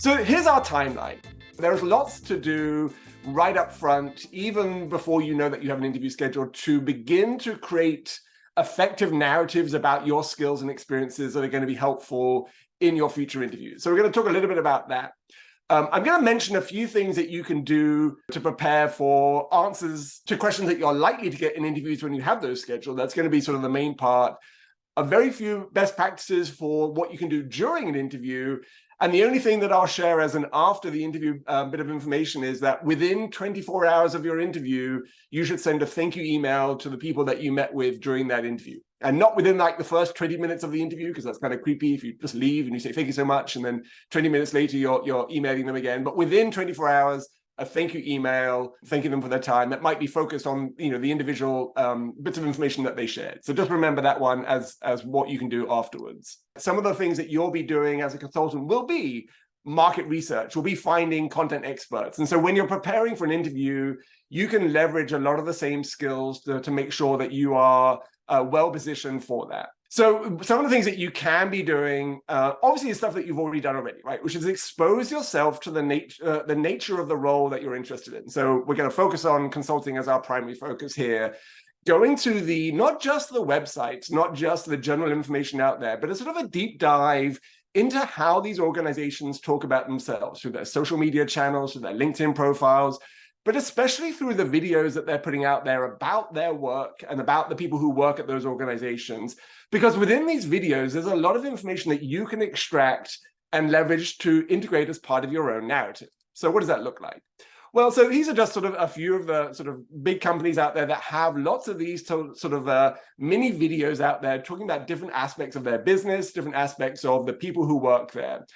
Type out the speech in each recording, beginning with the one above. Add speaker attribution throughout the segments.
Speaker 1: So here's our timeline. There's lots to do right up front, even before you know that you have an interview scheduled, to begin to create effective narratives about your skills and experiences that are going to be helpful in your future interviews. So we're going to talk a little bit about that. I'm going to mention a few things that you can do to prepare for answers to questions that you're likely to get in interviews when you have those scheduled. That's going to be sort of the main part. A very few best practices for what you can do during an interview. And the only thing that I'll share as an after the interview bit of information is that within 24 hours of your interview, you should send a thank you email to the people that you met with during that interview. And not within like the first 20 minutes of the interview, because that's kind of creepy if you just leave and you say, thank you so much. And then 20 minutes later, you're emailing them again. But within 24 hours, a thank you email, thanking them for their time that might be focused on, the individual bits of information that they shared. So just remember that one as what you can do afterwards. Some of the things that you'll be doing as a consultant will be market research, will be finding content experts. And so when you're preparing for an interview, you can leverage a lot of the same skills to make sure that you are well positioned for that. So some of the things that you can be doing, obviously, is stuff that you've already done already, right? Which is expose yourself to the nature of the role that you're interested in. So we're going to focus on consulting as our primary focus here. Going to not just the websites, not just the general information out there, but a sort of a deep dive into how these organizations talk about themselves through their social media channels, through their LinkedIn profiles, but especially through the videos that they're putting out there about their work and about the people who work at those organizations. Because within these videos, there's a lot of information that you can extract and leverage to integrate as part of your own narrative. So what does that look like? Well, so these are just sort of a few of the sort of big companies out there that have lots of these sort of mini videos out there talking about different aspects of their business, different aspects of the people who work there.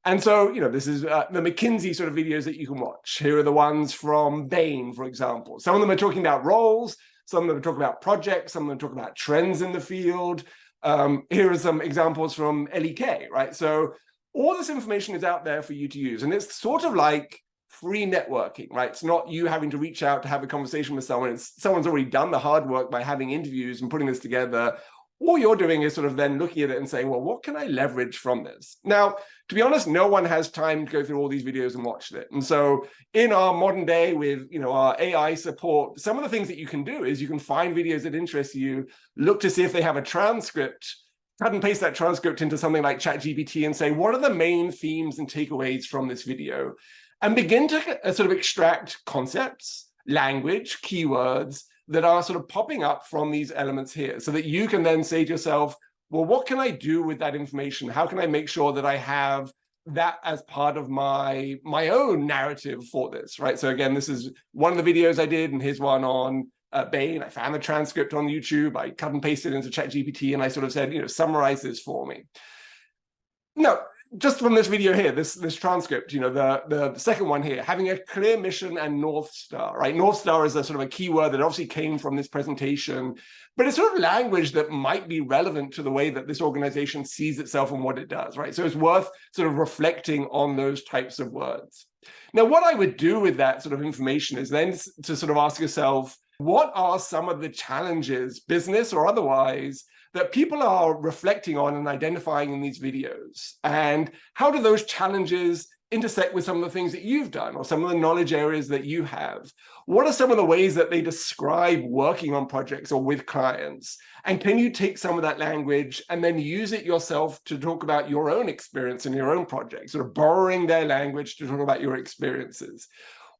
Speaker 1: And so, this is the McKinsey sort of videos that you can watch. Here are the ones from Bain, for example. Some of them are talking about roles, some of them are talking about projects, some of them are talking about trends in the field. Here are some examples from LEK, right? So all this information is out there for you to use. And it's sort of like free networking, right? It's not you having to reach out to have a conversation with someone. Someone's already done the hard work by having interviews and putting this together. All you're doing is sort of then looking at it and saying, well, what can I leverage from this? Now, to be honest, no one has time to go through all these videos and watch it. And so in our modern day with, our AI support, some of the things that you can do is you can find videos that interest you, look to see if they have a transcript, cut and paste that transcript into something like ChatGPT and say, what are the main themes and takeaways from this video? And begin to sort of extract concepts, language, keywords, that are sort of popping up from these elements here so that you can then say to yourself, well, what can I do with that information? How can I make sure that I have that as part of my own narrative for this, right? So again, this is one of the videos I did, and here's one on Bain. I found the transcript on YouTube. I cut and pasted into ChatGPT, and I sort of said, summarize this for me. No, just from this video here, this transcript, the second one here, having a clear mission and North Star, right? North Star is a sort of a keyword that obviously came from this presentation, but it's sort of language that might be relevant to the way that this organization sees itself and what it does, right? So it's worth sort of reflecting on those types of words. Now, what I would do with that sort of information is then to sort of ask yourself, what are some of the challenges, business or otherwise, that people are reflecting on and identifying in these videos? And how do those challenges intersect with some of the things that you've done or some of the knowledge areas that you have? What are some of the ways that they describe working on projects or with clients? And can you take some of that language and then use it yourself to talk about your own experience in your own project, sort of borrowing their language to talk about your experiences?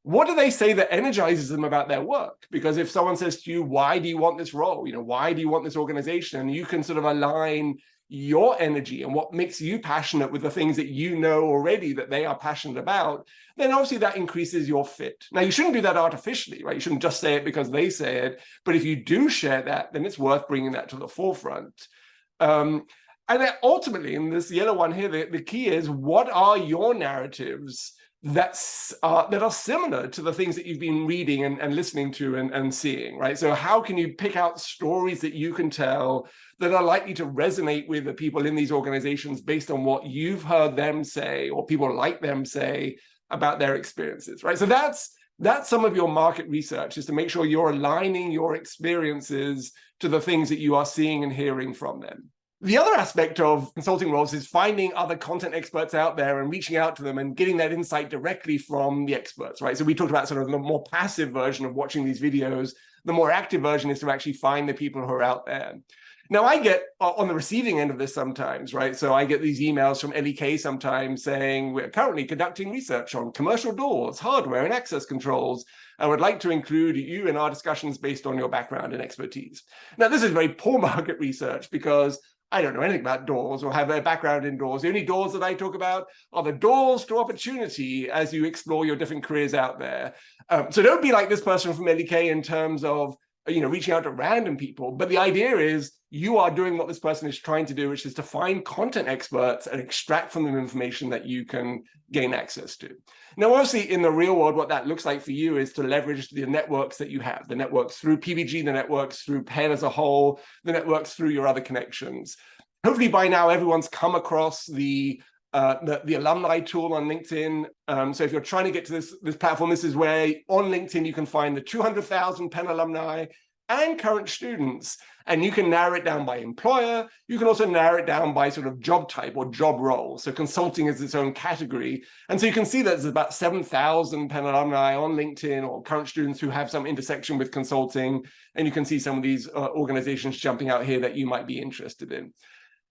Speaker 1: What do they say that energizes them about their work? Because if someone says to you, why do you want this role? Why do you want this organization? You can sort of align your energy and what makes you passionate with the things that you know already that they are passionate about, then obviously that increases your fit. Now, you shouldn't do that artificially, right? You shouldn't just say it because they say it. But if you do share that, then it's worth bringing that to the forefront. And then ultimately, in this yellow one here, the key is, what are your narratives that are similar to the things that you've been reading and listening to and seeing, right? So how can you pick out stories that you can tell that are likely to resonate with the people in these organizations based on what you've heard them say or people like them say about their experiences, right? So that's some of your market research, is to make sure you're aligning your experiences to the things that you are seeing and hearing from them. The other aspect of consulting roles is finding other content experts out there and reaching out to them and getting that insight directly from the experts, right? So we talked about sort of the more passive version of watching these videos. The more active version is to actually find the people who are out there. Now, I get on the receiving end of this sometimes, right? So I get these emails from LEK sometimes saying, we're currently conducting research on commercial doors, hardware, and access controls. I would like to include you in our discussions based on your background and expertise. Now, this is very poor market research because I don't know anything about doors or have a background in doors. The only doors that I talk about are the doors to opportunity as you explore your different careers out there. So don't be like this person from LEK in terms of reaching out to random people. But the idea is you are doing what this person is trying to do, which is to find content experts and extract from them information that you can gain access to. Now, obviously, in the real world, what that looks like for you is to leverage the networks that you have, the networks through PBG, the networks through Penn as a whole, the networks through your other connections. Hopefully by now, everyone's come across the alumni tool on LinkedIn. So if you're trying to get to this platform, this is where on LinkedIn you can find the 200,000 Penn alumni and current students, and you can narrow it down by employer. You can also narrow it down by sort of job type or job role. So consulting is its own category. And so you can see that there's about 7,000 Penn alumni on LinkedIn or current students who have some intersection with consulting. And you can see some of these organizations jumping out here that you might be interested in.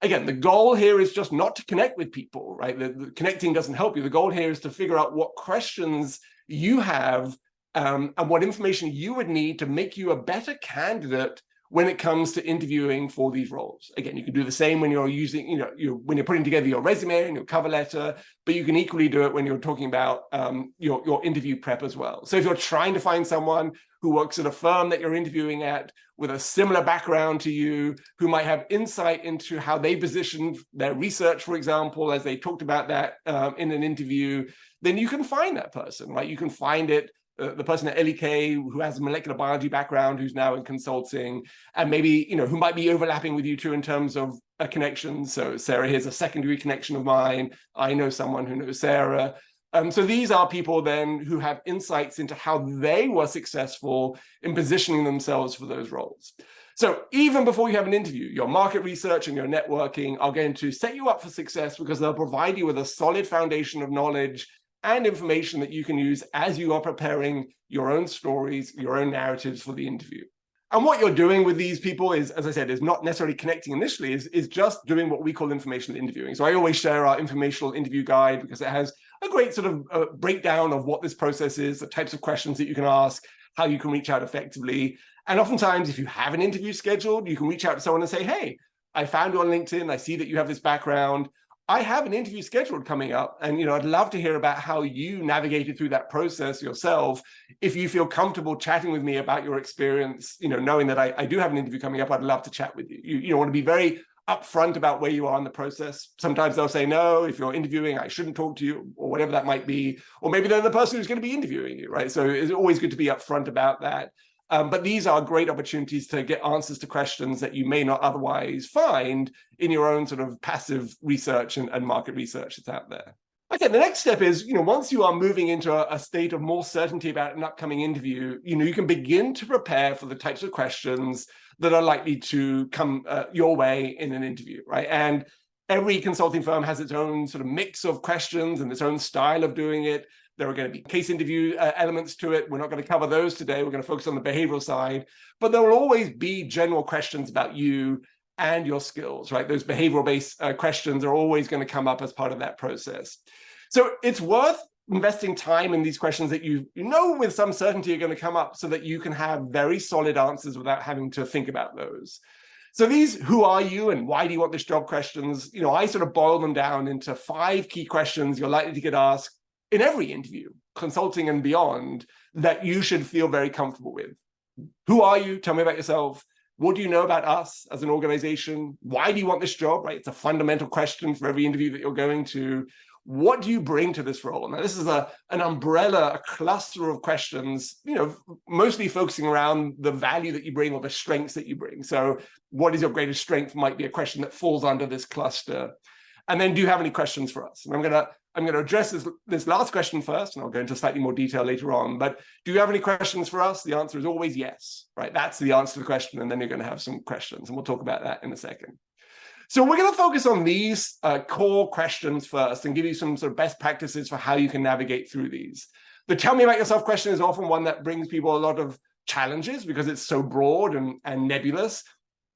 Speaker 1: Again, the goal here is just not to connect with people, right? The connecting doesn't help you. The goal here is to figure out what questions you have and what information you would need to make you a better candidate when it comes to interviewing for these roles. Again, you can do the same when you're using, when you're putting together your resume and your cover letter, but you can equally do it when you're talking about your interview prep as well. So if you're trying to find someone who works at a firm that you're interviewing at with a similar background to you, who might have insight into how they positioned their research, for example, as they talked about that in an interview, then you can find that person, right? You can find it, the person at LEK who has a molecular biology background, who's now in consulting, and maybe, who might be overlapping with you too in terms of a connection. So Sarah here's a secondary connection of mine. I know someone who knows Sarah. So these are people then who have insights into how they were successful in positioning themselves for those roles. So even before you have an interview, your market research and your networking are going to set you up for success because they'll provide you with a solid foundation of knowledge and information that you can use as you are preparing your own stories, your own narratives for the interview. And what you're doing with these people is, as I said, is not necessarily connecting initially, is just doing what we call informational interviewing. So I always share our informational interview guide because it has a great sort of breakdown of what this process is, the types of questions that you can ask, how you can reach out effectively. And oftentimes, if you have an interview scheduled, you can reach out to someone and say, hey, I found you on LinkedIn. I see that you have this background. I have an interview scheduled coming up, and I'd love to hear about how you navigated through that process yourself. If you feel comfortable chatting with me about your experience, knowing that I do have an interview coming up, I'd love to chat with you. You want to be very upfront about where you are in the process. Sometimes they'll say, no, if you're interviewing, I shouldn't talk to you, or whatever that might be. Or maybe they're the person who's going to be interviewing you, right? So it's always good to be upfront about that. But these are great opportunities to get answers to questions that you may not otherwise find in your own sort of passive research and market research that's out there. Okay, the next step is, once you are moving into a state of more certainty about an upcoming interview, you can begin to prepare for the types of questions that are likely to come your way in an interview, right? And every consulting firm has its own sort of mix of questions and its own style of doing it. There are going to be case interview elements to it. We're not going to cover those today. We're going to focus on the behavioral side, but there will always be general questions about you and your skills, right? Those behavioral-based questions are always going to come up as part of that process. So it's worth investing time in these questions that you know with some certainty are going to come up so that you can have very solid answers without having to think about those. So these who are you and why do you want this job questions, I sort of boil them down into 5 key questions you're likely to get asked in every interview, consulting and beyond, that you should feel very comfortable with. Who are you? Tell me about yourself. What do you know about us as an organization? Why do you want this job, right? It's a fundamental question for every interview that you're going to. What do you bring to this role? Now, this is an umbrella, a cluster of questions, mostly focusing around the value that you bring or the strengths that you bring. So what is your greatest strength might be a question that falls under this cluster. And then do you have any questions for us? And I'm going to address this last question first, and I'll go into slightly more detail later on. But do you have any questions for us? The answer is always yes, right? That's the answer to the question, and then you're going to have some questions, and we'll talk about that in a second. So we're going to focus on these core questions first and give you some sort of best practices for how you can navigate through these. The tell me about yourself question is often one that brings people a lot of challenges because it's so broad and nebulous.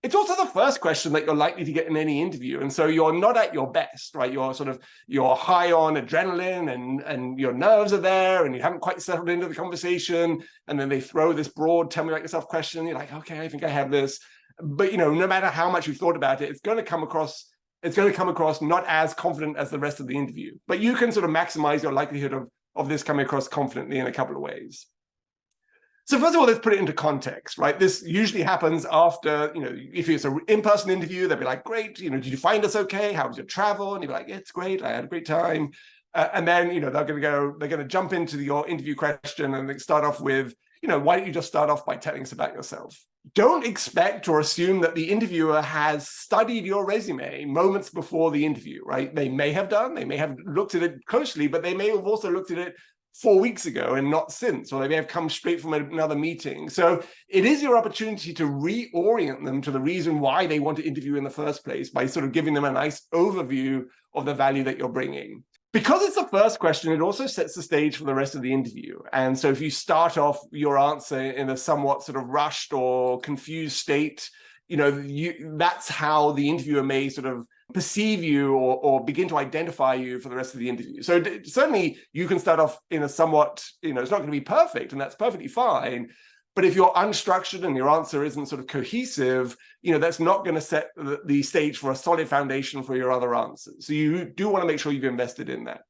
Speaker 1: It's also the first question that you're likely to get in any interview. And so you're not at your best, right? You're high on adrenaline and your nerves are there and you haven't quite settled into the conversation. And then they throw this broad, tell me about yourself question. You're like, okay, I think I have this. But, no matter how much you've thought about it, it's going to come across not as confident as the rest of the interview. But you can sort of maximize your likelihood of this coming across confidently in a couple of ways. So first of all, let's put it into context, right? This usually happens after, if it's an in-person interview, they'll be like, great, did you find us okay? How was your travel? And you'll be like, yeah, it's great. I had a great time. And then, they're going to jump into your interview question and they start off with, why don't you just start off by telling us about yourself? Don't expect or assume that the interviewer has studied your resume moments before the interview, right? They may have looked at it closely, but they may have also looked at it 4 weeks ago and not since, or they may have come straight from another meeting. So it is your opportunity to reorient them to the reason why they want to interview in the first place by sort of giving them a nice overview of the value that you're bringing. Because it's the first question, it also sets the stage for the rest of the interview. And so if you start off your answer in a somewhat sort of rushed or confused state, that's how the interviewer may sort of perceive you or begin to identify you for the rest of the interview. So certainly you can start off in a somewhat, it's not going to be perfect and that's perfectly fine. But if you're unstructured and your answer isn't sort of cohesive, that's not going to set the stage for a solid foundation for your other answers. So you do want to make sure you've invested in that.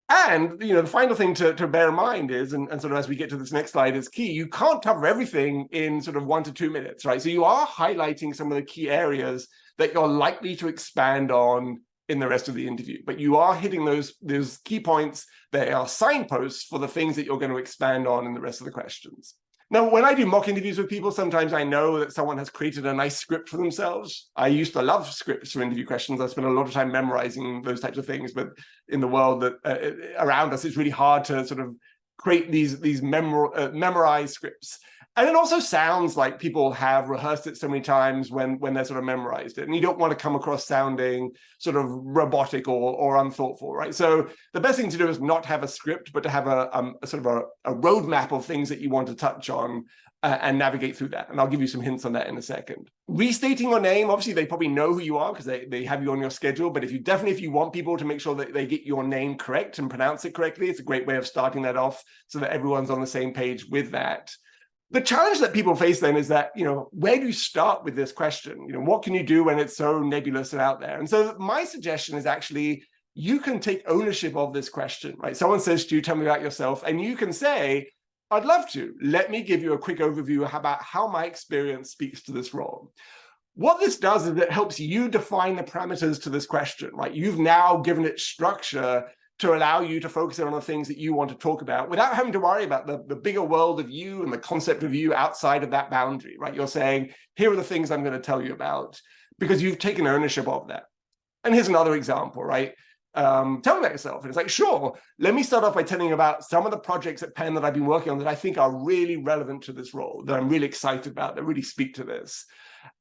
Speaker 1: And, the final thing to bear in mind is, and sort of as we get to this next slide is key, you can't cover everything in sort of 1 to 2 minutes, right? So you are highlighting some of the key areas that you're likely to expand on in the rest of the interview, but you are hitting those key points that are signposts for the things that you're going to expand on in the rest of the questions. Now, when I do mock interviews with people, sometimes I know that someone has created a nice script for themselves. I used to love scripts for interview questions. I spent a lot of time memorizing those types of things, but in the world that around us, it's really hard to sort of create these memorized scripts. And it also sounds like people have rehearsed it so many times when they're sort of memorized it. And you don't want to come across sounding sort of robotic or unthoughtful, right? So the best thing to do is not have a script, but to have a sort of a roadmap of things that you want to touch on and navigate through that. And I'll give you some hints on that in a second. Restating your name, obviously they probably know who you are because they have you on your schedule. But if you want people to make sure that they get your name correct and pronounce it correctly, it's a great way of starting that off so that everyone's on the same page with that. The challenge that people face then is that, where do you start with this question? What can you do when it's so nebulous and out there? And so my suggestion is actually, you can take ownership of this question, right? Someone says to you, tell me about yourself, and you can say, I'd love to. Let me give you a quick overview about how my experience speaks to this role. What this does is it helps you define the parameters to this question, right? You've now given it structure to allow you to focus on the things that you want to talk about without having to worry about the bigger world of you and the concept of you outside of that boundary, right? You're saying, here are the things I'm going to tell you about because you've taken ownership of that. And here's another example, right? Tell me about yourself. And it's like, sure, let me start off by telling you about some of the projects at Penn that I've been working on that I think are really relevant to this role, that I'm really excited about, that really speak to this.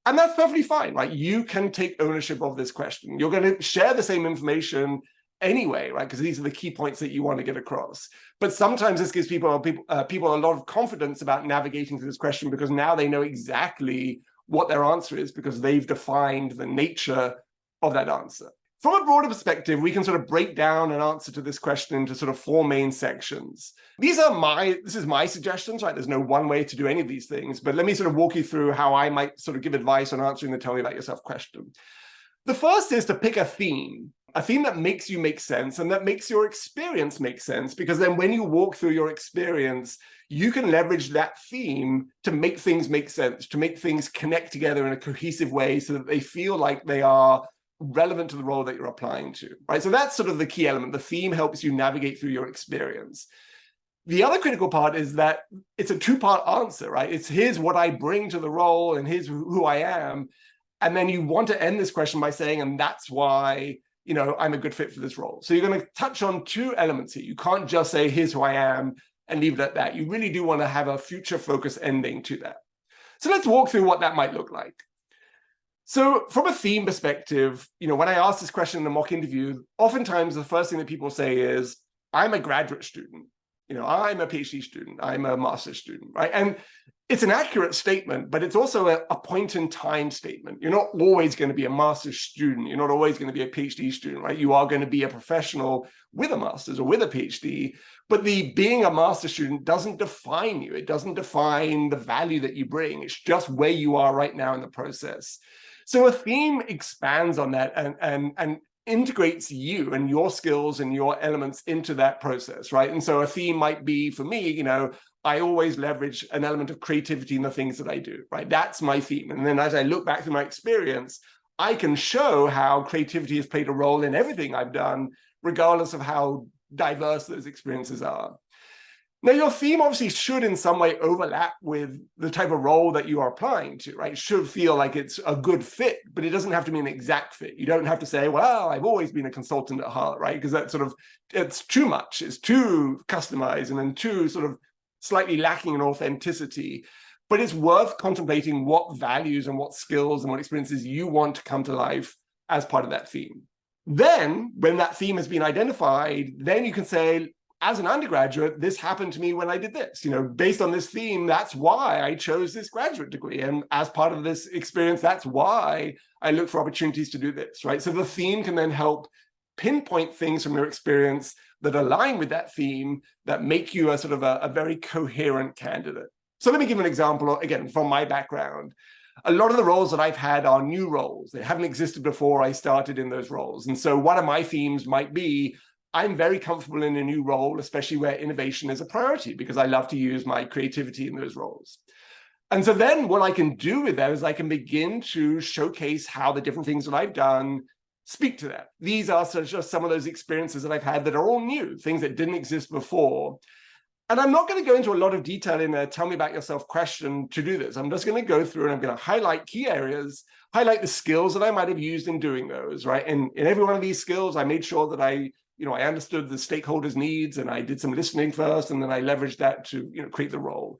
Speaker 1: And that's perfectly fine, right? You can take ownership of this question. You're going to share the same information anyway, right? Because these are the key points that you want to get across. But sometimes this gives people a lot of confidence about navigating through this question because now they know exactly what their answer is because they've defined the nature of that answer. From a broader perspective, we can sort of break down an answer to this question into sort of 4 main sections. This is my suggestions, right? There's no one way to do any of these things, but let me sort of walk you through how I might sort of give advice on answering the tell me about yourself question. The first is to pick a theme that makes you make sense and that makes your experience make sense, because then when you walk through your experience, you can leverage that theme to make things make sense, to make things connect together in a cohesive way so that they feel like they are relevant to the role that you're applying to, right? So that's sort of the key element. The theme helps you navigate through your experience. The other critical part is that it's a 2-part answer, right? It's here's what I bring to the role and here's who I am. And then you want to end this question by saying, and that's why, I'm a good fit for this role. So you're going to touch on 2 elements here. You can't just say, here's who I am and leave it at that. You really do want to have a future focus ending to that. So let's walk through what that might look like. So from a theme perspective, when I ask this question in a mock interview, oftentimes the first thing that people say is, I'm a graduate student. I'm a PhD student. I'm a master's student, right? And it's an accurate statement, but it's also a point in time statement. You're not always going to be a master's student. You're not always going to be a PhD student, right? You are going to be a professional with a master's or with a PhD, but being a master's student doesn't define you. It doesn't define the value that you bring. It's just where you are right now in the process. So a theme expands on that and integrates you and your skills and your elements into that process, right? And so a theme might be, for me, I always leverage an element of creativity in the things that I do, right? That's my theme. And then as I look back through my experience, I can show how creativity has played a role in everything I've done, regardless of how diverse those experiences are. Now, your theme obviously should in some way overlap with the type of role that you are applying to, right? It should feel like it's a good fit, but it doesn't have to be an exact fit. You don't have to say, well, I've always been a consultant at heart, right? Because that's it's too much. It's too customized and then too sort of slightly lacking in authenticity. But it's worth contemplating what values and what skills and what experiences you want to come to life as part of that theme. Then, when that theme has been identified, then you can say, as an undergraduate, this happened to me when I did this. Based on this theme, that's why I chose this graduate degree. And as part of this experience, that's why I look for opportunities to do this, right? So the theme can then help pinpoint things from your experience that align with that theme that make you a sort of a very coherent candidate. So let me give an example, again, from my background. A lot of the roles that I've had are new roles. They haven't existed before I started in those roles. And so one of my themes might be, I'm very comfortable in a new role, especially where innovation is a priority, because I love to use my creativity in those roles. And so then what I can do with that is I can begin to showcase how the different things that I've done speak to that. These are just some of those experiences that I've had that are all new, things that didn't exist before. And I'm not going to go into a lot of detail in a tell me about yourself question to do this. I'm just going to go through and I'm going to highlight key areas, highlight the skills that I might have used in doing those, right? And in every one of these skills, I made sure that I understood the stakeholders' needs and I did some listening first, and then I leveraged that to, create the role.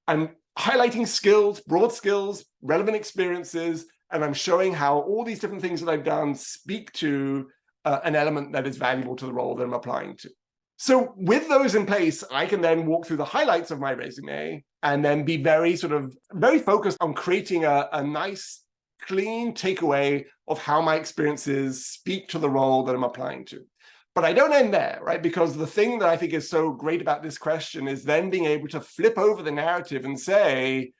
Speaker 1: I'm highlighting skills, broad skills, relevant experiences, and I'm showing how all these different things that I've done speak to an element that is valuable to the role that I'm applying to. So with those in place, I can then walk through the highlights of my resume and then be very focused on creating a nice, clean takeaway of how my experiences speak to the role that I'm applying to. But I don't end there, right? Because the thing that I think is so great about this question is then being able to flip over the narrative and say,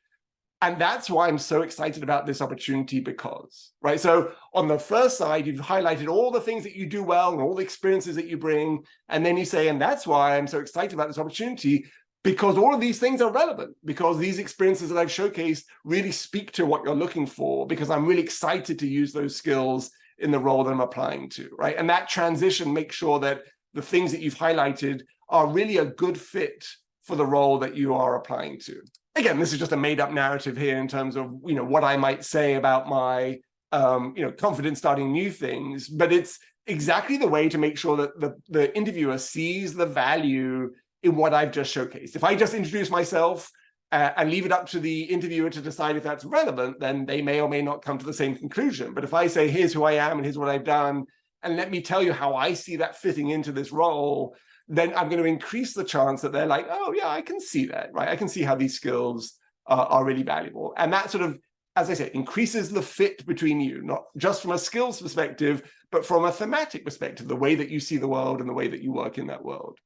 Speaker 1: and that's why I'm so excited about this opportunity because, right? So on the first side, you've highlighted all the things that you do well and all the experiences that you bring. And then you say, and that's why I'm so excited about this opportunity, because all of these things are relevant, because these experiences that I've showcased really speak to what you're looking for, because I'm really excited to use those skills in the role that I'm applying to, right? And that transition makes sure that the things that you've highlighted are really a good fit for the role that you are applying to. Again, this is just a made-up narrative here in terms of, what I might say about my, confidence starting new things, but it's exactly the way to make sure that the interviewer sees the value in what I've just showcased. If I just introduce myself and leave it up to the interviewer to decide if that's relevant, then they may or may not come to the same conclusion. But if I say, here's who I am and here's what I've done, and let me tell you how I see that fitting into this role, then I'm going to increase the chance that they're like, oh yeah, I can see that, right? I can see how these skills are really valuable. And that sort of, as I said, increases the fit between you, not just from a skills perspective, but from a thematic perspective, the way that you see the world and the way that you work in that world.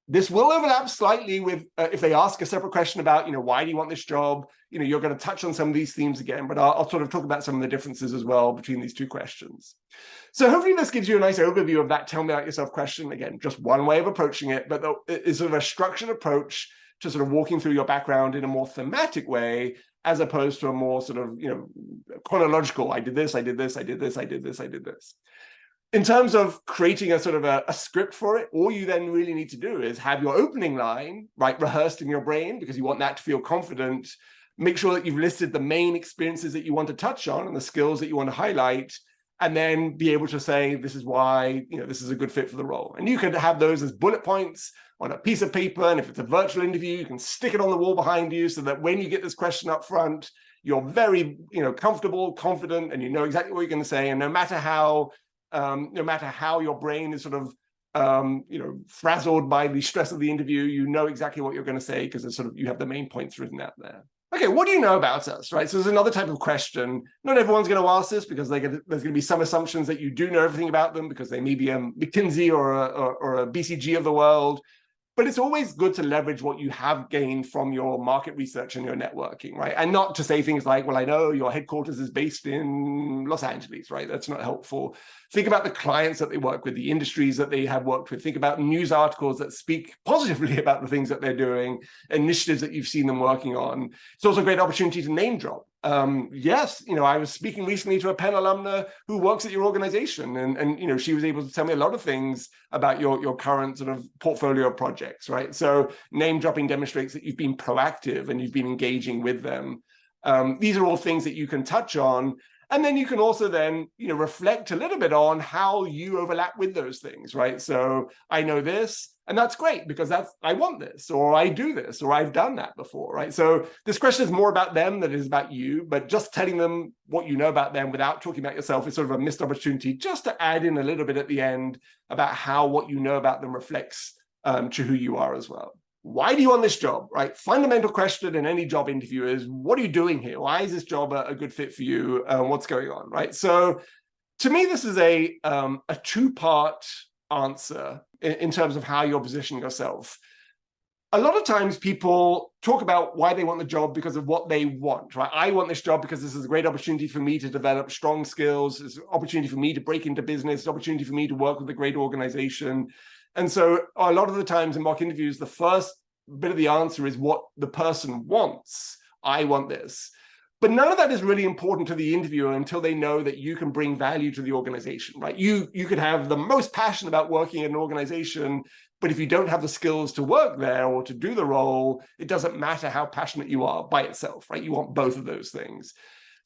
Speaker 1: This will overlap slightly with if they ask a separate question about, why do you want this job? You're going to touch on some of these themes again, but I'll sort of talk about some of the differences as well between these two questions. So hopefully this gives you a nice overview of that tell me about yourself question. Again, just one way of approaching it, but it's sort of a structured approach to sort of walking through your background in a more thematic way, as opposed to a more sort of, chronological, I did this, I did this, I did this, I did this, I did this. In terms of creating a sort of a script for it, all you then really need to do is have your opening line, right, rehearsed in your brain, because you want that to feel confident. Make sure that you've listed the main experiences that you want to touch on and the skills that you want to highlight, and then be able to say, this is why, this is a good fit for the role. And you could have those as bullet points on a piece of paper. And if it's a virtual interview, you can stick it on the wall behind you so that when you get this question up front, you're very, comfortable, confident, and you know exactly what you're going to say. And no matter how your brain is sort of, frazzled by the stress of the interview, you know exactly what you're going to say because it's sort of, you have the main points written out there. Okay, what do you know about us, right? So there's another type of question. Not everyone's going to ask this because there's going to be some assumptions that you do know everything about them because they may be a McKinsey or a BCG of the world. But it's always good to leverage what you have gained from your market research and your networking, right? And not to say things like, well, I know your headquarters is based in Los Angeles, right? That's not helpful. Think about the clients that they work with, the industries that they have worked with. Think about news articles that speak positively about the things that they're doing, initiatives that you've seen them working on. It's also a great opportunity to name drop. Yes, I was speaking recently to a Penn alumna who works at your organization, and she was able to tell me a lot of things about your current sort of portfolio of projects, right? So name dropping demonstrates that you've been proactive and you've been engaging with them. These are all things that you can touch on. And then you can also then, reflect a little bit on how you overlap with those things, right? So I know this, and that's great because I want this, or I do this, or I've done that before, right? So this question is more about them than it is about you, but just telling them what you know about them without talking about yourself is sort of a missed opportunity just to add in a little bit at the end about how what you know about them reflects to who you are as well. Why do you want this job, right? Fundamental question in any job interview is, what are you doing here? Why is this job a good fit for you? What's going on, right? So to me, this is a two-part answer in terms of how you're positioning yourself. A lot of times people talk about why they want the job because of what they want, right? I want this job because this is a great opportunity for me to develop strong skills. It's an opportunity for me to break into business. It's an opportunity for me to work with a great organization. And so a lot of the times in mock interviews, the first bit of the answer is what the person wants. I want this. But none of that is really important to the interviewer until they know that you can bring value to the organization, right? You could have the most passion about working in an organization, but if you don't have the skills to work there or to do the role, it doesn't matter how passionate you are by itself, right? You want both of those things.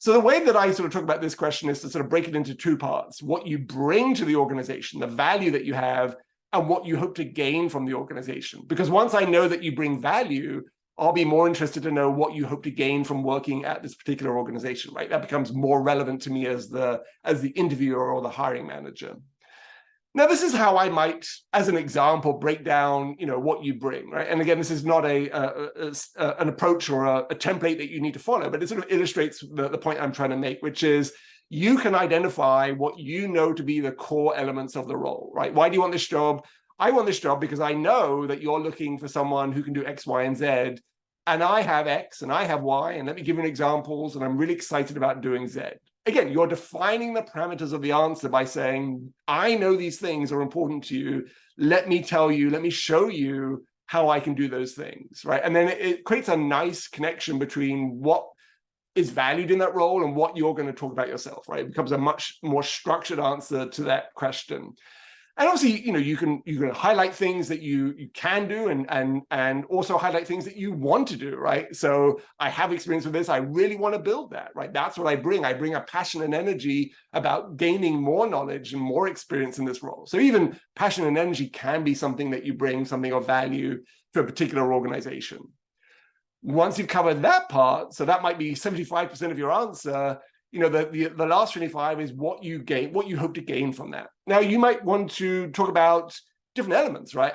Speaker 1: So the way that I sort of talk about this question is to sort of break it into two parts: what you bring to the organization, the value that you have, and what you hope to gain from the organization. Because once I know that you bring value, I'll be more interested to know what you hope to gain from working at this particular organization, right? That becomes more relevant to me as the interviewer or the hiring manager. Now, this is how I might, as an example, break down, what you bring, right? And again, this is not an approach or a template that you need to follow, but it sort of illustrates the point I'm trying to make, which is you can identify what you know to be the core elements of the role, right? Why do you want this job? I want this job because I know that you're looking for someone who can do X, Y, and Z, and I have X and I have Y, and let me give you examples, and I'm really excited about doing Z. Again, you're defining the parameters of the answer by saying, I know these things are important to you. Let me tell you, let me show you how I can do those things, right? And then it creates a nice connection between what is valued in that role and what you're going to talk about yourself, right? It becomes a much more structured answer to that question. And obviously, you can highlight things that you can do and also highlight things that you want to do, right? So I have experience with this. I really want to build that, right? That's what I bring. I bring a passion and energy about gaining more knowledge and more experience in this role. So even passion and energy can be something that you bring, something of value to a particular organization. Once you've covered that part, so that might be 75% of your answer, the last 25 is what you gain, what you hope to gain from that. Now, you might want to talk about different elements, right?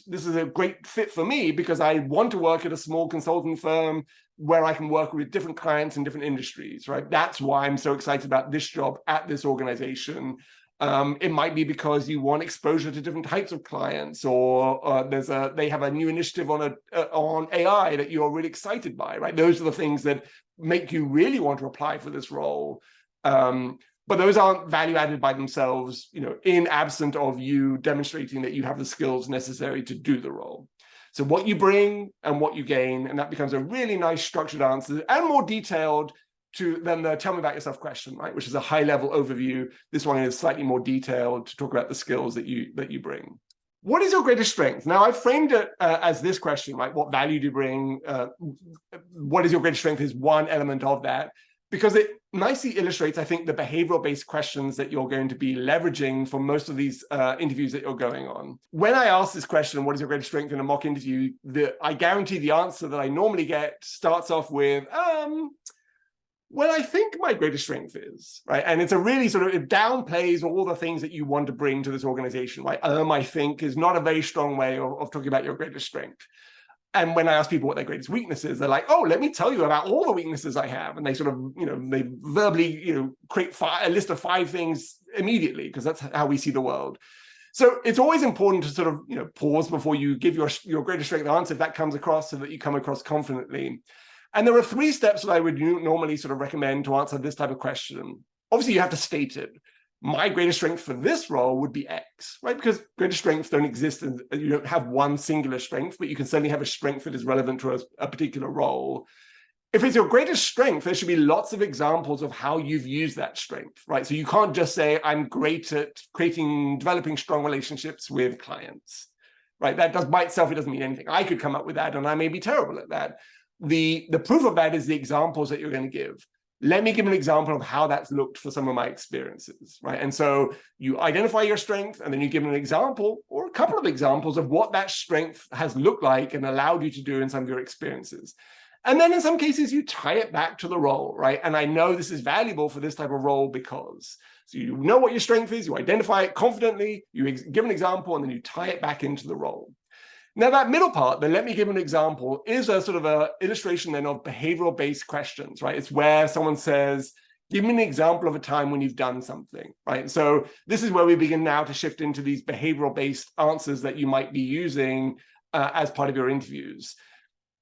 Speaker 1: This is a great fit for me because I want to work at a small consulting firm where I can work with different clients in different industries, right? That's why I'm so excited about this job at this organization. It might be because you want exposure to different types of clients, or they have a new initiative on AI that you're really excited by, right? Those are the things that make you really want to apply for this role. But those aren't value added by themselves, in absent of you demonstrating that you have the skills necessary to do the role. So what you bring and what you gain, and that becomes a really nice structured answer and more detailed than the tell me about yourself question, right? Which is a high level overview. This one is slightly more detailed to talk about the skills that you bring. What is your greatest strength? Now, I've framed it as this question, right? What value do you bring? What is your greatest strength is one element of that. because it nicely illustrates, I think, the behavioral-based questions that you're going to be leveraging for most of these interviews that you're going on. When I ask this question, what is your greatest strength in a mock interview, I guarantee the answer that I normally get starts off with, well, I think my greatest strength is, right? And it's a really sort of, it downplays all the things that you want to bring to this organization, right? I think is not a very strong way of talking about your greatest strength. And when I ask people what their greatest weakness is, they're like, oh, let me tell you about all the weaknesses I have. And they sort of, they verbally, create a list of 5 things immediately, because that's how we see the world. So it's always important to sort of, pause before you give your greatest strength answer if that comes across, so that you come across confidently. And there are 3 steps that I would normally sort of recommend to answer this type of question. Obviously, you have to state it. My greatest strength for this role would be X, right? Because greatest strengths don't exist, and you don't have one singular strength, but you can certainly have a strength that is relevant to a particular role. If it's your greatest strength, there should be lots of examples of how you've used that strength, right? So you can't just say, I'm great at developing strong relationships with clients, right? That by itself, it doesn't mean anything. I could come up with that, and I may be terrible at that. The proof of that is the examples that you're going to give. Let me give an example of how that's looked for some of my experiences, right? And so you identify your strength, and then you give an example or a couple of examples of what that strength has looked like and allowed you to do in some of your experiences. And then in some cases, you tie it back to the role, right? And I know this is valuable for this type of role because, so you know what your strength is, you identify it confidently, you give an example, and then you tie it back into the role. Now, that middle part, then let me give an example, is a sort of a illustration then of behavioral-based questions, right? It's where someone says, give me an example of a time when you've done something, right? So this is where we begin now to shift into these behavioral-based answers that you might be using as part of your interviews.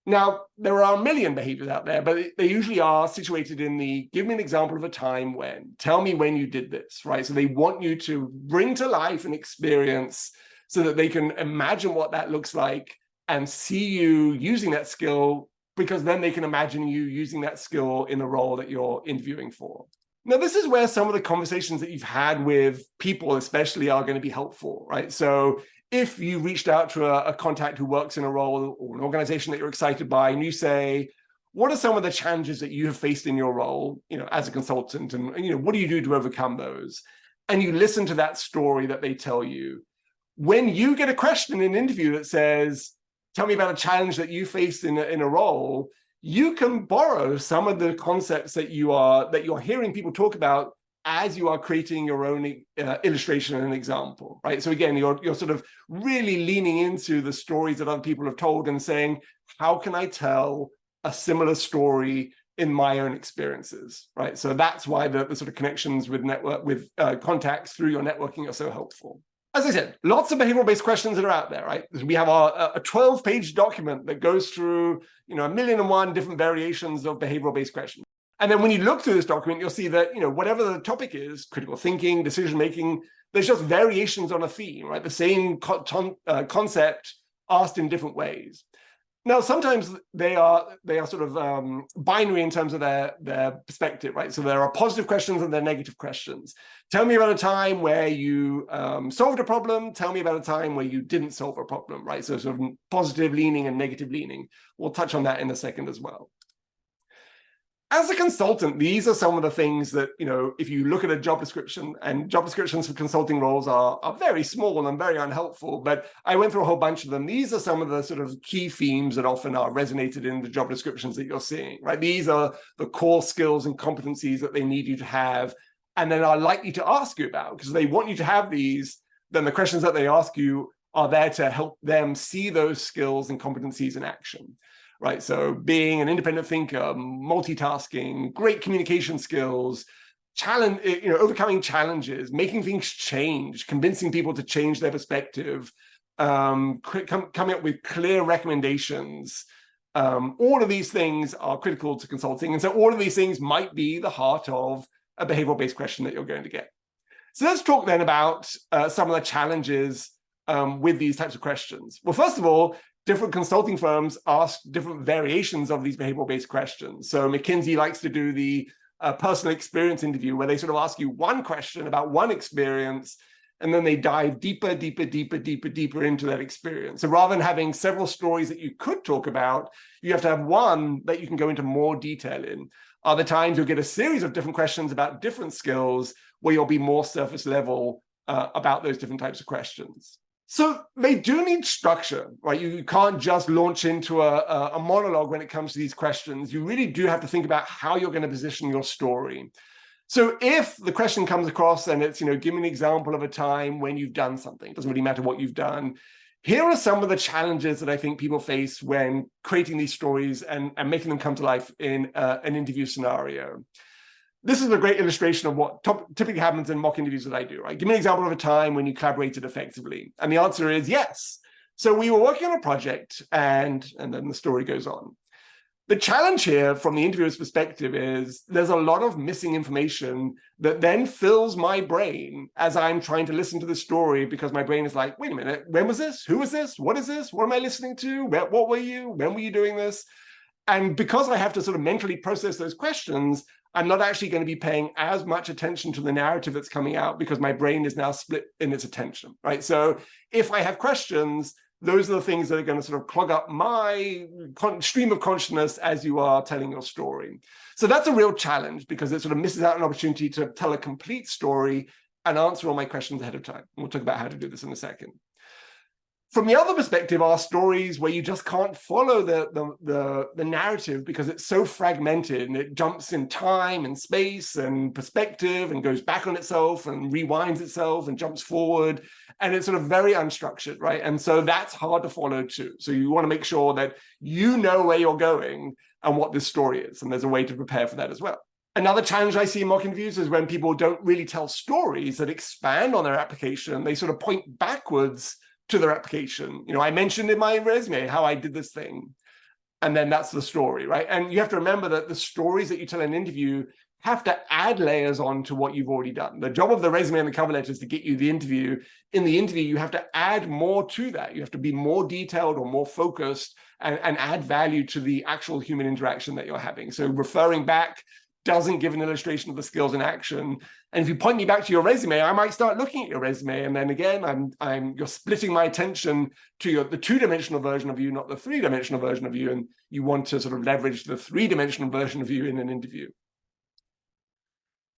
Speaker 1: Now, there are a million behaviors out there, but they usually are situated in the, give me an example of a time when, tell me when you did this, right? So they want you to bring to life an experience so that they can imagine what that looks like and see you using that skill, because then they can imagine you using that skill in the role that you're interviewing for. Now, this is where some of the conversations that you've had with people especially are going to be helpful, right? So if you reached out to a contact who works in a role or an organization that you're excited by, and you say, what are some of the challenges that you have faced in your role, as a consultant, and what do you do to overcome those? And you listen to that story that they tell you. When you get a question in an interview that says, tell me about a challenge that you faced in a role, you can borrow some of the concepts that you're hearing people talk about as you are creating your own illustration and example, right? So again, you're sort of really leaning into the stories that other people have told and saying, how can I tell a similar story in my own experiences, right? So that's why the sort of connections with contacts through your networking are so helpful. As I said, lots of behavioral-based questions that are out there, right? We have a 12-page document that goes through, 1,000,001 different variations of behavioral-based questions. And then when you look through this document, you'll see that, whatever the topic is, critical thinking, decision-making, there's just variations on a theme, right? The same concept asked in different ways. Now, sometimes they are sort of binary in terms of their perspective, right? So there are positive questions and there are negative questions. Tell me about a time where you solved a problem. Tell me about a time where you didn't solve a problem, right? So sort of positive leaning and negative leaning. We'll touch on that in a second as well. As a consultant, these are some of the things that, if you look at a job description, and job descriptions for consulting roles are very small and very unhelpful, but I went through a whole bunch of them. These are some of the sort of key themes that often are resonated in the job descriptions that you're seeing, right? These are the core skills and competencies that they need you to have, and then are likely to ask you about, because they want you to have these. Then the questions that they ask you are there to help them see those skills and competencies in action. Right, so being an independent thinker, multitasking, great communication skills, overcoming challenges, making things change, convincing people to change their perspective, coming up with clear recommendations. All of these things are critical to consulting, and so all of these things might be the heart of a behavioral-based question that you're going to get. So let's talk then about some of the challenges with these types of questions. Well, first of all, different consulting firms ask different variations of these behavioral-based questions. So McKinsey likes to do the personal experience interview, where they sort of ask you one question about one experience, and then they dive deeper, deeper, deeper, deeper, deeper into that experience. So rather than having several stories that you could talk about, you have to have one that you can go into more detail in. Other times you'll get a series of different questions about different skills where you'll be more surface level about those different types of questions. So they do need structure, right? You can't just launch into a monologue when it comes to these questions. You really do have to think about how you're going to position your story. So if the question comes across and it's, give me an example of a time when you've done something, it doesn't really matter what you've done. Here are some of the challenges that I think people face when creating these stories and making them come to life in an interview scenario. This is a great illustration of what typically happens in mock interviews that I do, right? Give me an example of a time when you collaborated effectively. And the answer is yes. So we were working on a project and then the story goes on. The challenge here from the interviewer's perspective is there's a lot of missing information that then fills my brain as I'm trying to listen to the story, because my brain is like, wait a minute, when was this? Who was this? What is this? What am I listening to? What were you? When were you doing this? And because I have to sort of mentally process those questions, I'm not actually going to be paying as much attention to the narrative that's coming out because my brain is now split in its attention, right? So if I have questions, those are the things that are going to sort of clog up my stream of consciousness as you are telling your story. So that's a real challenge because it sort of misses out an opportunity to tell a complete story and answer all my questions ahead of time. We'll talk about how to do this in a second. From the other perspective are stories where you just can't follow the narrative because it's so fragmented and it jumps in time and space and perspective and goes back on itself and rewinds itself and jumps forward. And it's sort of very unstructured, right? And so that's hard to follow too. So you want to make sure that you know where you're going and what this story is. And there's a way to prepare for that as well. Another challenge I see in mock interviews is when people don't really tell stories that expand on their application. They sort of point backwards to their application. I mentioned in my resume how I did this thing, and then that's the story, right? And you have to remember that the stories that you tell in an interview have to add layers on to what you've already done. The job of the resume and the cover letter is to get you the interview. In the interview, you have to add more to that. You have to be more detailed or more focused and add value to the actual human interaction that you're having. So referring back doesn't give an illustration of the skills in action. And if you point me back to your resume, I might start looking at your resume. And then again, you're splitting my attention to the two-dimensional version of you, not the three-dimensional version of you. And you want to sort of leverage the three-dimensional version of you in an interview.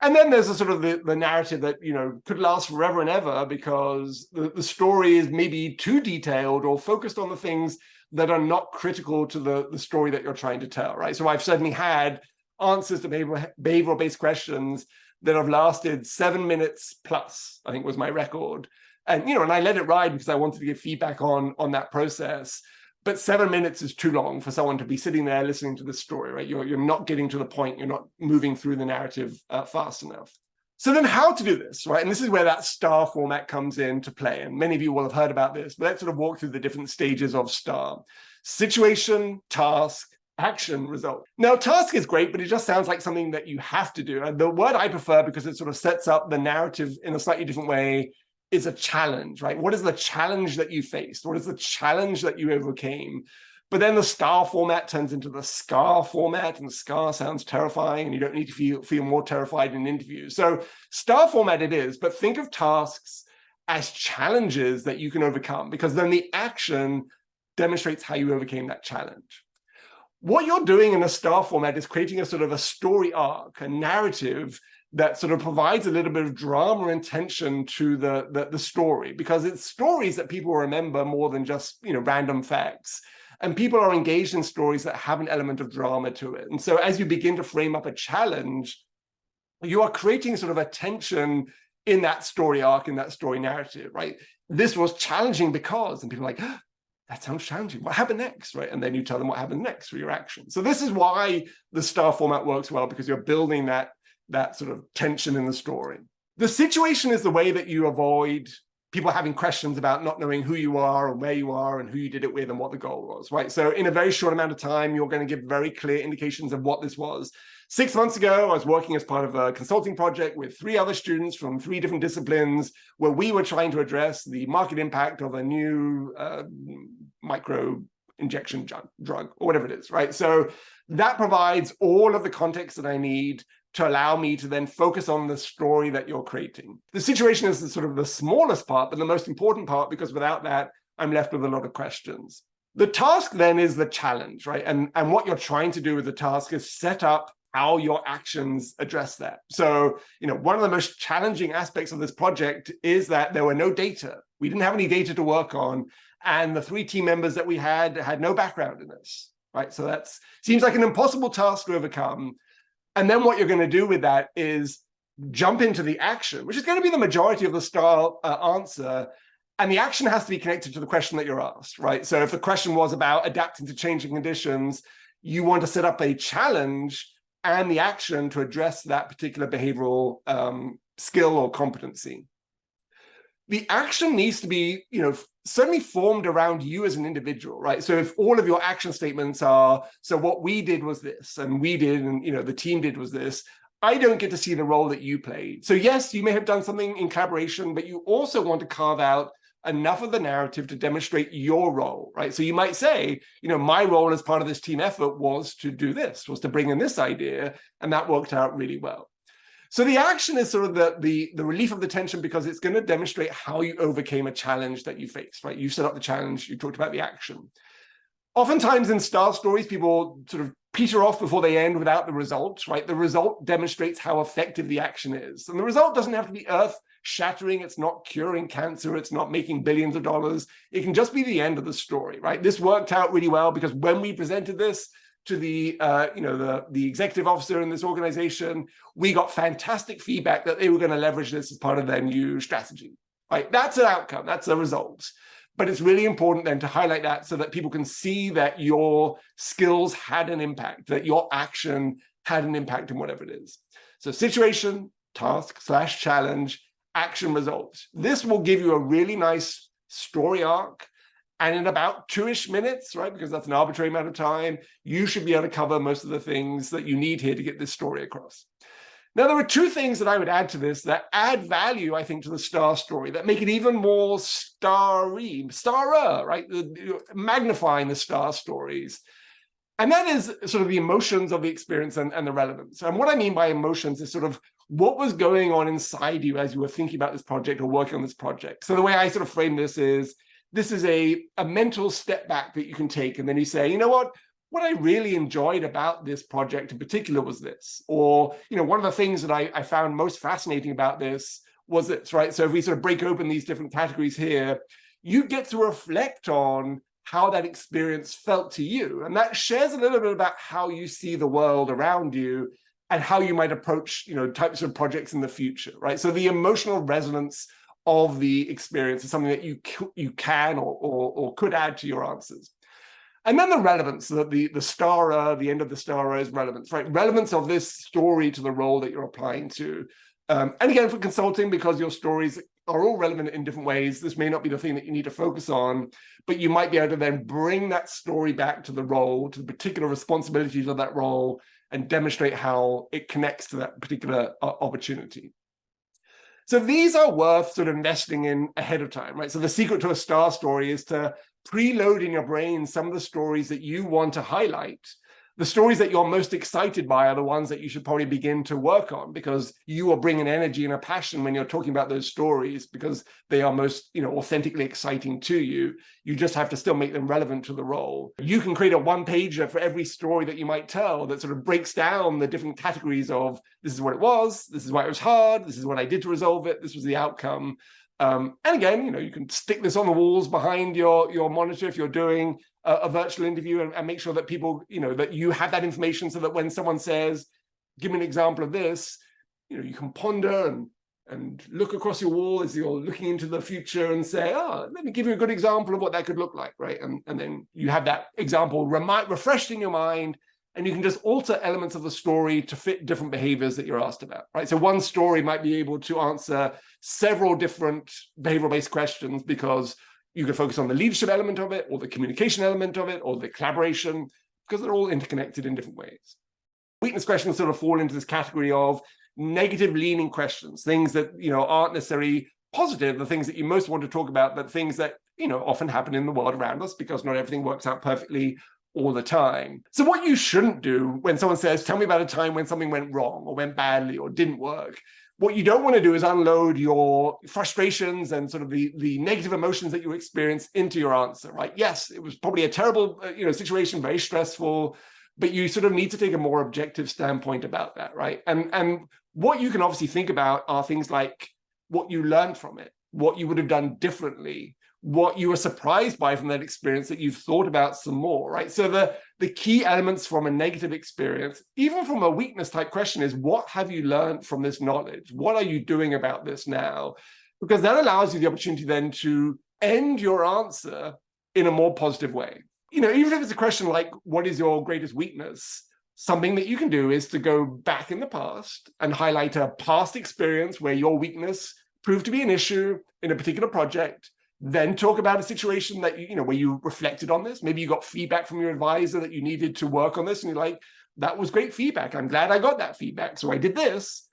Speaker 1: And then there's a sort of the narrative that, could last forever and ever because the story is maybe too detailed or focused on the things that are not critical to the story that you're trying to tell, right? So I've certainly had answers to behavioral-based questions that have lasted 7 minutes plus, I think was my record. And, and I let it ride because I wanted to give feedback on that process. But 7 minutes is too long for someone to be sitting there listening to the story, right? You're not getting to the point. You're not moving through the narrative fast enough. So then how to do this, right? And this is where that STAR format comes into play. And many of you will have heard about this, but let's sort of walk through the different stages of STAR. Situation, task, action, result. Now, task is great, but it just sounds like something that you have to do. And the word I prefer, because it sort of sets up the narrative in a slightly different way, is a challenge, right? What is the challenge that you faced? What is the challenge that you overcame? But then the STAR format turns into the SCAR format, and SCAR sounds terrifying, and you don't need to feel more terrified in interviews. So STAR format it is, but think of tasks as challenges that you can overcome, because then the action demonstrates how you overcame that challenge. What you're doing in a STAR format is creating a sort of a story arc, a narrative that sort of provides a little bit of drama and tension to the story, because it's stories that people remember more than just, random facts. And people are engaged in stories that have an element of drama to it. And so as you begin to frame up a challenge, you are creating sort of a tension in that story arc, in that story narrative, right? This was challenging because, and people are like, that sounds challenging. What happened next, right? And then you tell them what happened next for your action. So this is why the STAR format works well, because you're building that sort of tension in the story. The situation is the way that you avoid people having questions about not knowing who you are or where you are and who you did it with and what the goal was, right? So in a very short amount of time, you're going to give very clear indications of what this was. 6 months ago, I was working as part of a consulting project with 3 other students from 3 different disciplines where we were trying to address the market impact of a new micro injection drug or whatever it is, right? So that provides all of the context that I need to allow me to then focus on the story that you're creating. The situation is the sort of the smallest part, but the most important part, because without that, I'm left with a lot of questions. The task then is the challenge, right? And what you're trying to do with the task is set up how your actions address that. So, one of the most challenging aspects of this project is that there were no data. We didn't have any data to work on, and the 3 team members that we had no background in this, right? So that seems like an impossible task to overcome. And then what you're going to do with that is jump into the action, which is going to be the majority of the STAR answer. And the action has to be connected to the question that you're asked, right? So if the question was about adapting to changing conditions, you want to set up a challenge and the action to address that particular behavioral skill or competency. The action needs to be, certainly formed around you as an individual, right? So if all of your action statements are, so what we did was this, and we did, and the team did was this, I don't get to see the role that you played. So yes, you may have done something in collaboration, but you also want to carve out enough of the narrative to demonstrate your role, right? So you might say, my role as part of this team effort was to do this, was to bring in this idea, and that worked out really well. So the action is sort of the relief of the tension, because it's going to demonstrate how you overcame a challenge that you faced, right? You set up the challenge, you talked about the action. Oftentimes in STAR stories, people sort of peter off before they end without the result, right? The result demonstrates how effective the action is. And the result doesn't have to be earth-shattering. It's not curing cancer. It's not making billions of dollars. It can just be the end of the story, right? This worked out really well because when we presented this to the executive officer in this organization, we got fantastic feedback that they were going to leverage this as part of their new strategy, right? That's an outcome. That's a result. But it's really important then to highlight that so that people can see that your skills had an impact, that your action had an impact in whatever it is. So situation, task / challenge, action, result. This will give you a really nice story arc. And in about 2-ish minutes, right, because that's an arbitrary amount of time, you should be able to cover most of the things that you need here to get this story across. Now, there are 2 things that I would add to this that add value, I think, to the STAR story, that make it even more starry, right? Magnifying the STAR stories. And that is sort of the emotions of the experience and the relevance. And what I mean by emotions is sort of what was going on inside you as you were thinking about this project or working on this project. So the way I sort of frame this is a mental step back that you can take, and then you say, what I really enjoyed about this project in particular was this, or, one of the things that I found most fascinating about this was this, right? So if we sort of break open these different categories here, you get to reflect on how that experience felt to you. And that shares a little bit about how you see the world around you and how you might approach, types of projects in the future, right? So the emotional resonance of the experience is something that you can or could add to your answers. And then the relevance, the STAR, the end of the STAR is relevance, right? Relevance of this story to the role that you're applying to. And again, for consulting, because your stories are all relevant in different ways, this may not be the thing that you need to focus on, but you might be able to then bring that story back to the role, to the particular responsibilities of that role, and demonstrate how it connects to that particular opportunity. So these are worth sort of nesting in ahead of time, right? So the secret to a STAR story is to preload in your brain some of the stories that you want to highlight. The stories that you're most excited by are the ones that you should probably begin to work on, because you will bring an energy and a passion when you're talking about those stories, because they are most, authentically exciting to you. You just have to still make them relevant to the role. You can create a one-pager for every story that you might tell that sort of breaks down the different categories of, this is what it was, this is why it was hard, this is what I did to resolve it, this was the outcome. And again, you can stick this on the walls behind your monitor if you're doing a virtual interview, and make sure that people, that you have that information, so that when someone says, give me an example of this, you can ponder and look across your wall as you're looking into the future and say, let me give you a good example of what that could look like, right? And then you have that example refreshed in your mind, and you can just alter elements of the story to fit different behaviors that you're asked about, right? So one story might be able to answer several different behavioral-based questions, because you can focus on the leadership element of it, or the communication element of it, or the collaboration, because they're all interconnected in different ways. Weakness questions sort of fall into this category of negative leaning questions, things that, aren't necessarily positive, the things that you most want to talk about, but things that, often happen in the world around us because not everything works out perfectly all the time. So what you shouldn't do when someone says, tell me about a time when something went wrong or went badly or didn't work, what you don't want to do is unload your frustrations and sort of the negative emotions that you experience into your answer, right? Yes, it was probably a terrible situation, very stressful, but you sort of need to take a more objective standpoint about that, right? And what you can obviously think about are things like what you learned from it, what you would have done differently, what you were surprised by from that experience that you've thought about some more, right? So the key elements from a negative experience, even from a weakness type question, is what have you learned from this knowledge? What are you doing about this now? Because that allows you the opportunity then to end your answer in a more positive way. Even if it's a question like, what is your greatest weakness? Something that you can do is to go back in the past and highlight a past experience where your weakness proved to be an issue in a particular project. Then talk about a situation that where you reflected on this. Maybe you got feedback from your advisor that you needed to work on this, and you're like, that was great feedback. I'm glad I got that feedback. So I did this.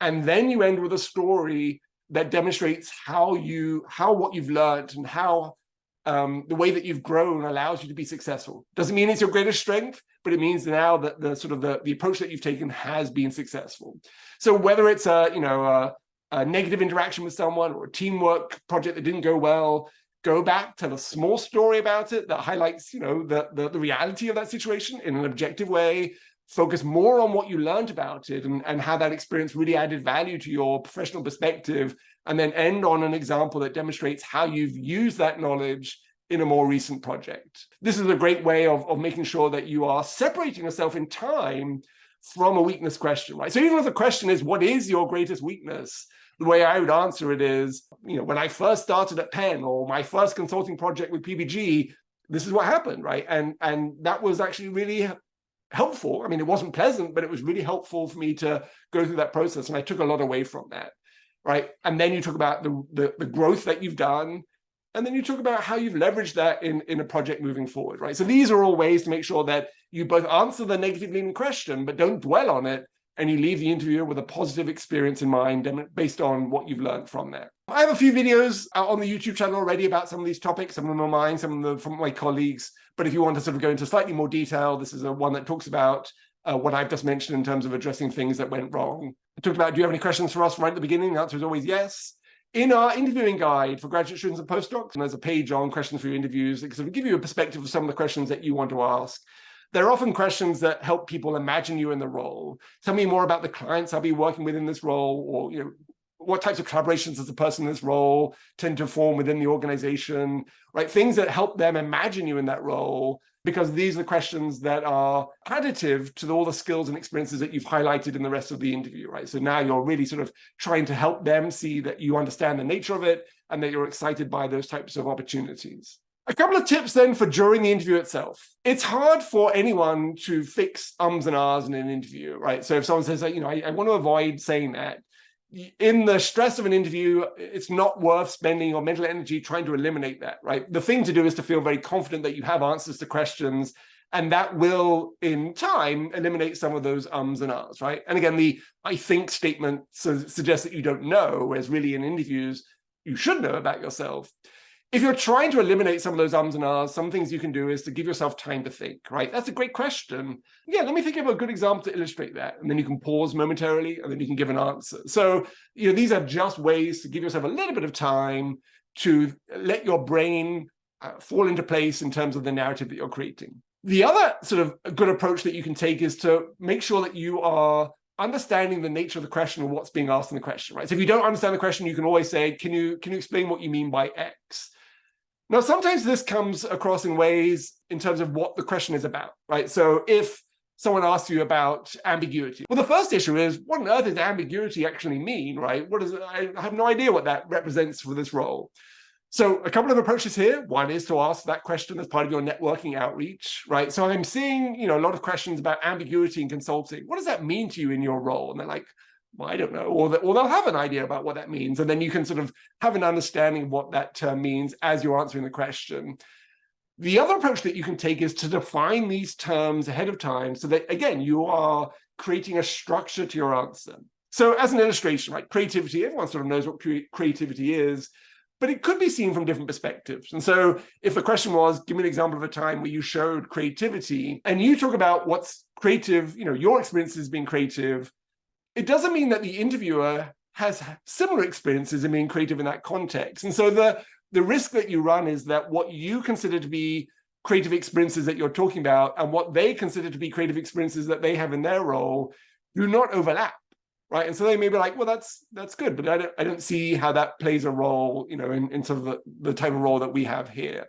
Speaker 1: And then you end with a story that demonstrates how what you've learned and how the way that you've grown allows you to be successful. Doesn't mean it's your greatest strength, but it means now that the approach that you've taken has been successful. So whether it's a negative interaction with someone or a teamwork project that didn't go well, go back, tell a small story about it that highlights, the reality of that situation in an objective way, focus more on what you learned about it and how that experience really added value to your professional perspective, and then end on an example that demonstrates how you've used that knowledge in a more recent project. This is a great way of making sure that you are separating yourself in time from a weakness question, right? So even if the question is, what is your greatest weakness? The way I would answer it is, when I first started at Penn or my first consulting project with PPG, this is what happened, right? And that was actually really helpful. I mean, it wasn't pleasant, but it was really helpful for me to go through that process. And I took a lot away from that, right? And then you talk about the growth that you've done. And then you talk about how you've leveraged that in a project moving forward, right? So these are all ways to make sure that you both answer the negative leading question, but don't dwell on it, and you leave the interviewer with a positive experience in mind based on what you've learned from that. I have a few videos out on the YouTube channel already about some of these topics. Some of them are mine, some of them from my colleagues. But if you want to sort of go into slightly more detail, this is one that talks about what I've just mentioned in terms of addressing things that went wrong. I talked about, do you have any questions for us right at the beginning? The answer is always yes. In our interviewing guide for graduate students and postdocs, and there's a page on questions for your interviews that sort of give you a perspective of some of the questions that you want to ask. They're often questions that help people imagine you in the role. Tell me more about the clients I'll be working with in this role, or what types of collaborations does the person in this role tend to form within the organization, right? Things that help them imagine you in that role, because these are the questions that are additive to all the skills and experiences that you've highlighted in the rest of the interview, right? So now you're really sort of trying to help them see that you understand the nature of it and that you're excited by those types of opportunities. A couple of tips then for during the interview itself. It's hard for anyone to fix ums and ahs in an interview, right? So if someone says, I want to avoid saying that, in the stress of an interview, it's not worth spending your mental energy trying to eliminate that, right? The thing to do is to feel very confident that you have answers to questions, and that will, in time, eliminate some of those ums and ahs, right? And again, the I think statement suggests that you don't know, whereas really in interviews, you should know about yourself. If you're trying to eliminate some of those ums and ahs, some things you can do is to give yourself time to think, right? That's a great question. Yeah, let me think of a good example to illustrate that. And then you can pause momentarily, and then you can give an answer. So, these are just ways to give yourself a little bit of time to let your brain fall into place in terms of the narrative that you're creating. The other sort of good approach that you can take is to make sure that you are understanding the nature of the question or what's being asked in the question, right? So if you don't understand the question, you can always say, can you explain what you mean by X? Now, sometimes this comes across in ways in terms of what the question is about, right? So if someone asks you about ambiguity, well, the first issue is, what on earth does ambiguity actually mean, right? I have no idea what that represents for this role. So a couple of approaches here. One is to ask that question as part of your networking outreach, right? So I'm seeing, a lot of questions about ambiguity in consulting. What does that mean to you in your role? And they're like, well, I don't know, or they'll have an idea about what that means. And then you can sort of have an understanding of what that term means as you're answering the question. The other approach that you can take is to define these terms ahead of time so that, again, you are creating a structure to your answer. So as an illustration, right, creativity, everyone sort of knows what creativity is. but it could be seen from different perspectives. And so if the question was, give me an example of a time where you showed creativity, and you talk about what's creative, your experiences being creative, it doesn't mean that the interviewer has similar experiences in being creative in that context. And so the risk that you run is that what you consider to be creative experiences that you're talking about and what they consider to be creative experiences that they have in their role do not overlap, right? And so they may be like, well, that's good, but I don't see how that plays a role, in sort of the type of role that we have here.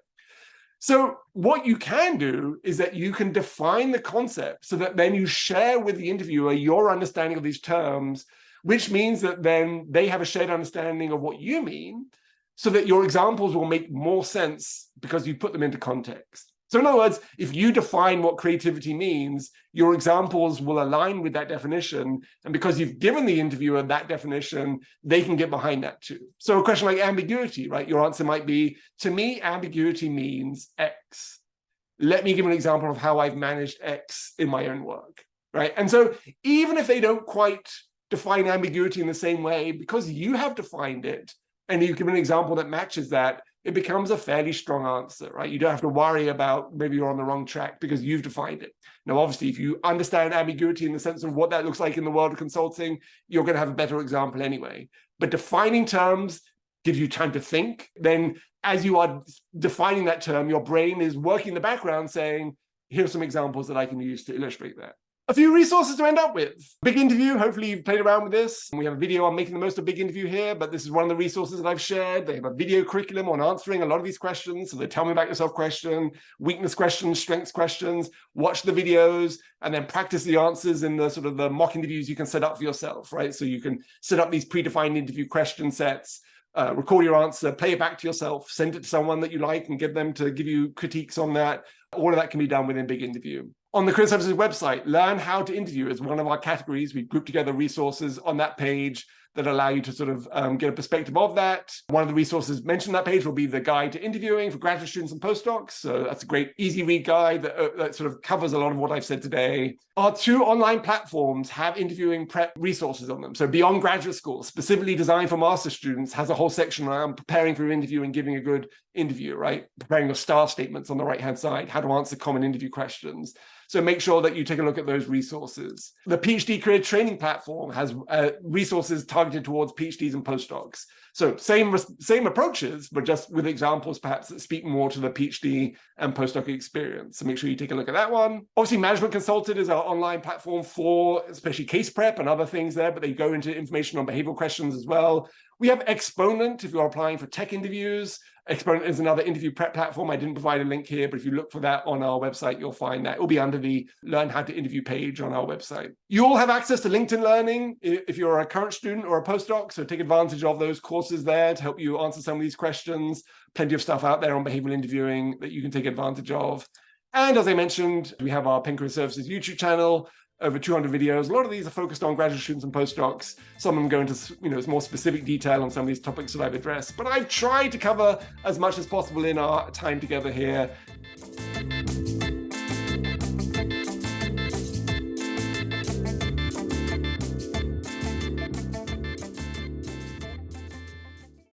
Speaker 1: So what you can do is that you can define the concept so that then you share with the interviewer your understanding of these terms, which means that then they have a shared understanding of what you mean, so that your examples will make more sense because you put them into context. So in other words, if you define what creativity means, your examples will align with that definition. And because you've given the interviewer that definition, they can get behind that too. So a question like ambiguity, right? Your answer might be, to me, ambiguity means X. Let me give an example of how I've managed X in my own work, right? And so even if they don't quite define ambiguity in the same way, because you have defined it, and you give an example that matches that, it becomes a fairly strong answer, right? You don't have to worry about maybe you're on the wrong track because you've defined it. Now, obviously, if you understand ambiguity in the sense of what that looks like in the world of consulting, you're going to have a better example anyway. But defining terms gives you time to think. Then as you are defining that term, your brain is working in the background saying, here's some examples that I can use to illustrate that. A few resources to end up with. Big Interview, hopefully you've played around with this. We have a video on making the most of Big Interview here, but this is one of the resources that I've shared. They have a video curriculum on answering a lot of these questions. So they tell me about yourself question, weakness questions, strengths questions, watch the videos, and then practice the answers in the sort of the mock interviews you can set up for yourself, right? So you can set up these predefined interview question sets, record your answer, play it back to yourself, send it to someone that you like and get them to give you critiques on that. All of that can be done within Big Interview. On the Career Services website, Learn How to Interview is one of our categories. We've grouped together resources on that page that allow you to sort of get a perspective of that. One of the resources mentioned on that page will be the Guide to Interviewing for Graduate Students and Postdocs. So that's a great easy read guide that sort of covers a lot of what I've said today. Our 2 online platforms have interviewing prep resources on them. So Beyond Graduate School, specifically designed for master's students, has a whole section around preparing for your interview and giving a good interview, right? Preparing your STAR statements on the right-hand side, how to answer common interview questions. So make sure that you take a look at those resources. The PhD Career Training Platform has resources targeted towards PhDs and postdocs. So same approaches, but just with examples perhaps that speak more to the PhD and postdoc experience. So make sure you take a look at that one. Obviously, Management Consulted is our online platform for especially case prep and other things there, but they go into information on behavioral questions as well. We have Exponent if you're applying for tech interviews. Exponent is another interview prep platform. I didn't provide a link here, but if you look for that on our website, you'll find that. It will be under the Learn How to Interview page on our website. You all have access to LinkedIn Learning if you're a current student or a postdoc, so take advantage of those courses there to help you answer some of these questions. Plenty of stuff out there on behavioral interviewing that you can take advantage of. And as I mentioned, we have our Penn Career Services YouTube channel, over 200 videos. A lot of these are focused on graduate students and postdocs. Some of them go into more specific detail on some of these topics that I've addressed. But I've tried to cover as much as possible in our time together here.